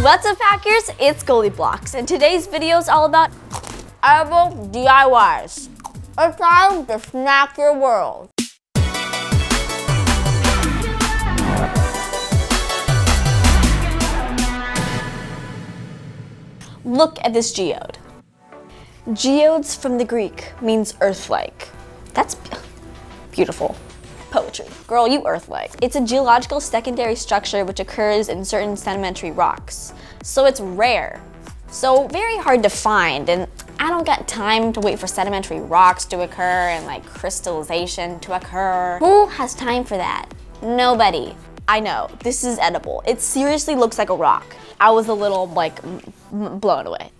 What's up, hackers? It's GoldieBlox, and today's video is all about edible DIYs. It's time to snack your world. Look at this geode. Geodes from the Greek means earth-like. That's beautiful. Poetry. Girl, you earth-like. It's a geological secondary structure which occurs in certain sedimentary rocks. So it's rare. So very hard to find, and I don't got time to wait for sedimentary rocks to occur and like crystallization to occur. Who has time for that? Nobody. I know, this is edible. It seriously looks like a rock. I was a little like blown away.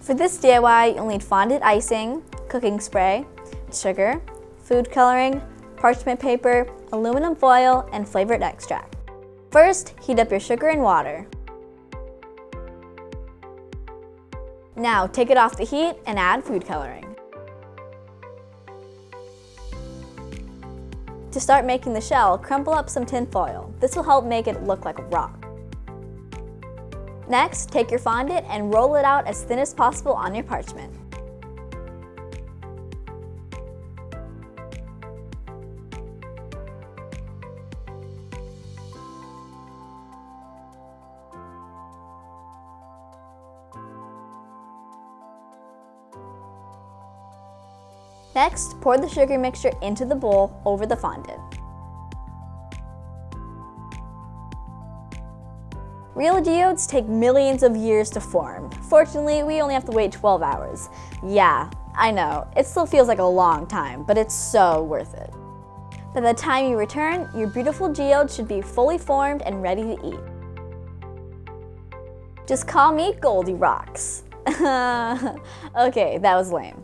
For this DIY, you'll need fondant icing, cooking spray, sugar, food coloring, parchment paper, aluminum foil, and flavored extract. First, heat up your sugar and water. Now, take it off the heat and add food coloring. To start making the shell, crumple up some tin foil. This will help make it look like a rock. Next, take your fondant and roll it out as thin as possible on your parchment. Next, pour the sugar mixture into the bowl over the fondant. Real geodes take millions of years to form. Fortunately, we only have to wait 12 hours. Yeah, I know, it still feels like a long time, but it's so worth it. By the time you return, your beautiful geode should be fully formed and ready to eat. Just call me Goldie Rocks. Okay, that was lame.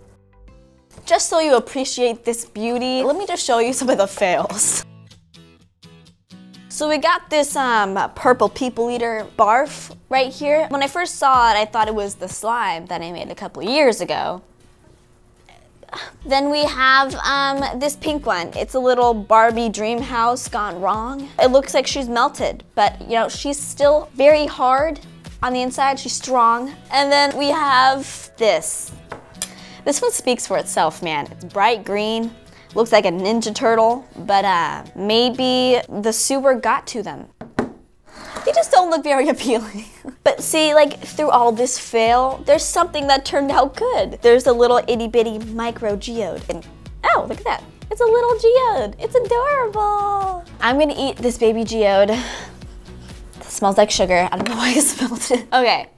Just so you appreciate this beauty, let me just show you some of the fails. So we got this purple people eater barf right here. When I first saw it, I thought it was the slime that I made a couple of years ago. Then we have this pink one. It's a little Barbie dream house gone wrong. It looks like she's melted, but you know, she's still very hard on the inside. She's strong. And then we have this. This one speaks for itself, man. It's bright green, looks like a Ninja Turtle, but maybe the sewer got to them. They just don't look very appealing. But see, like through all this fail, there's something that turned out good. There's a little itty bitty micro geode. And oh, look at that. It's a little geode. It's adorable. I'm gonna eat this baby geode. It smells like sugar. I don't know why I smelled it. Okay.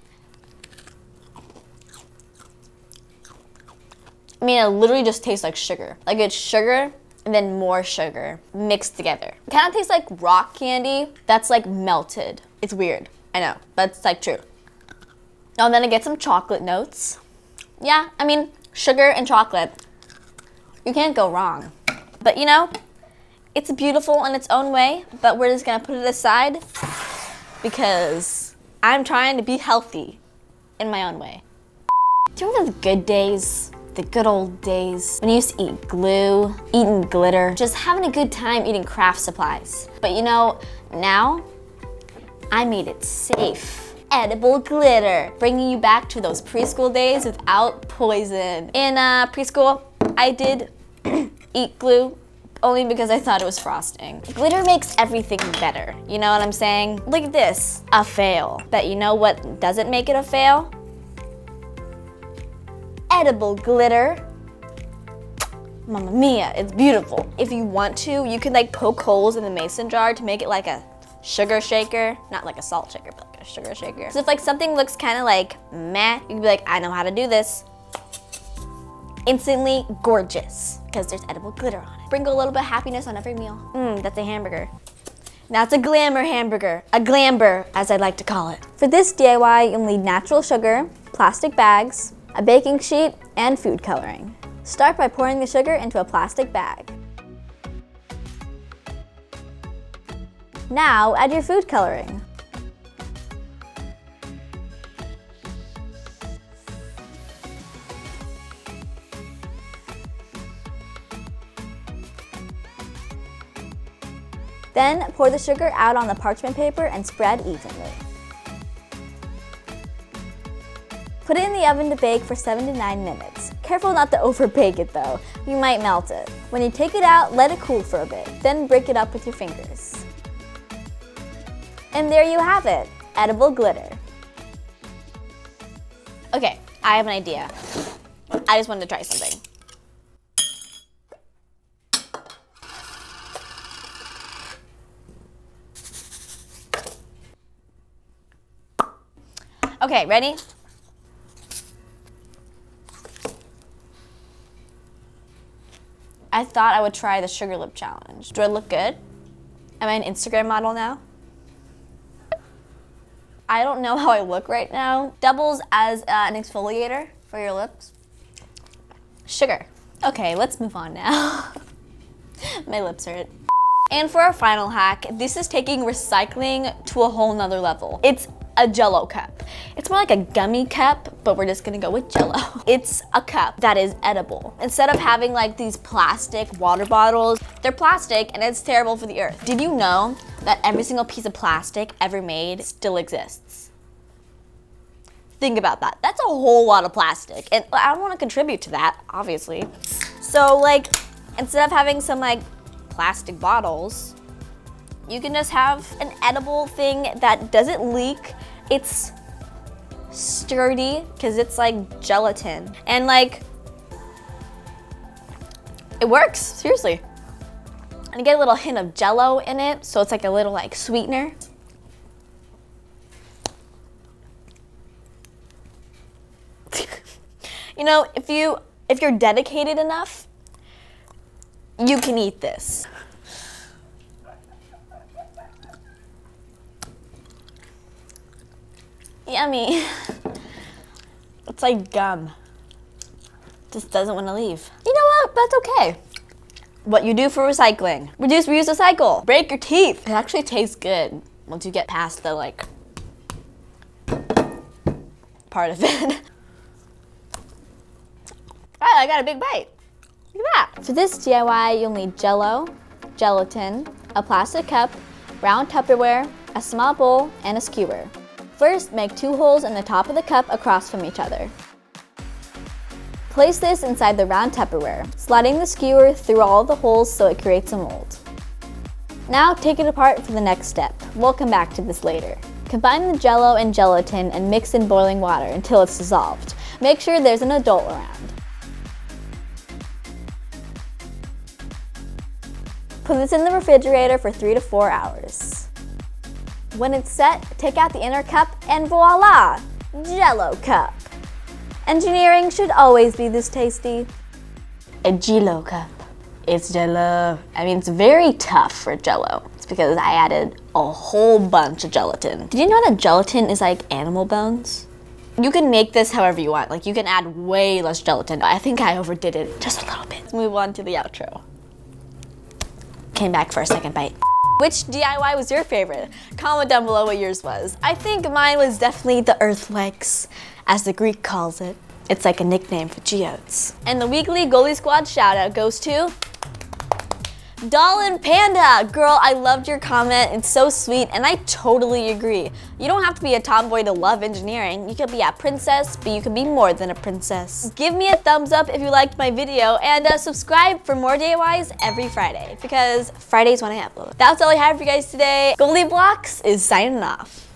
I mean, it literally just tastes like sugar. Like it's sugar and then more sugar mixed together. It kind of tastes like rock candy that's like melted. It's weird, I know, but it's like true. Oh, and then I get some chocolate notes. Yeah, I mean, sugar and chocolate, you can't go wrong. But you know, it's beautiful in its own way, but we're just gonna put it aside because I'm trying to be healthy in my own way. Do you remember the good days? The good old days when you used to eat glue, eating glitter, just having a good time eating craft supplies. But you know, now I made it safe. Edible glitter, bringing you back to those preschool days without poison. In preschool, I did eat glue only because I thought it was frosting. Glitter makes everything better, you know what I'm saying? Look at this, a fail. But you know what doesn't make it a fail? Edible glitter. Mamma mia, it's beautiful. If you want to, you can like poke holes in the mason jar to make it like a sugar shaker. Not like a salt shaker, but like a sugar shaker. So if like something looks kind of like meh, you can be like, I know how to do this. Instantly gorgeous, because there's edible glitter on it. Sprinkle a little bit of happiness on every meal. That's a hamburger. Now it's a glamour hamburger. A glamber, as I like to call it. For this DIY, you'll need natural sugar, plastic bags, a baking sheet, and food coloring. Start by pouring the sugar into a plastic bag. Now add your food coloring. Then pour the sugar out on the parchment paper and spread evenly. Put it in the oven to bake for 7 to 9 minutes. Careful not to over bake it though, you might melt it. When you take it out, let it cool for a bit, then break it up with your fingers. And there you have it, edible glitter. Okay, I have an idea. I just wanted to try something. Okay, ready? I thought I would try the sugar lip challenge. Do I look good? Am I an Instagram model now? I don't know how I look right now. Doubles as an exfoliator for your lips. Sugar. Okay, let's move on now. My lips hurt. And for our final hack, this is taking recycling to a whole nother level. It's a Jello cup. It's more like a gummy cup, but we're just gonna go with Jello. It's a cup that is edible. Instead of having like these plastic water bottles, they're plastic and it's terrible for the earth. Did you know that every single piece of plastic ever made still exists? Think about that. That's a whole lot of plastic. And I don't wanna contribute to that, obviously. So like, instead of having some like plastic bottles, you can just have an edible thing that doesn't leak. It's sturdy because it's like gelatin. And like, it works, seriously. And you get a little hint of Jello in it, so it's like a little like sweetener. You know, if you're dedicated enough, you can eat this. Yummy. It's like gum. Just doesn't want to leave. You know what? That's okay. What you do for recycling. Reduce, reuse, recycle. Break your teeth. It actually tastes good once you get past the like part of it. Wow, I got a big bite. Look at that. For this DIY, you'll need Jello, gelatin, a plastic cup, round Tupperware, a small bowl, and a skewer. First, make 2 holes in the top of the cup across from each other. Place this inside the round Tupperware, sliding the skewer through all the holes so it creates a mold. Now take it apart for the next step. We'll come back to this later. Combine the Jello and gelatin and mix in boiling water until it's dissolved. Make sure there's an adult around. Put this in the refrigerator for 3 to 4 hours. When it's set, take out the inner cup and voila! Jello cup. Engineering should always be this tasty. A Jello cup. It's Jello. I mean, it's very tough for Jello. It's because I added a whole bunch of gelatin. Did you know that gelatin is like animal bones? You can make this however you want. Like, you can add way less gelatin. I think I overdid it just a little bit. Let's move on to the outro. Came back for a second bite. Which DIY was your favorite? Comment down below what yours was. I think mine was definitely the earth legs, as the Greek calls it. It's like a nickname for geodes. And the weekly Goldie Squad shout out goes to Doll and Panda. Girl, I loved your comment. It's so sweet, and I totally agree. You don't have to be a tomboy to love engineering. You could be a princess, but you could be more than a princess. Give me a thumbs up if you liked my video, and subscribe for more DIYs every Friday, because Friday's when I upload. That's all I have for you guys today. GoldieBlox is signing off.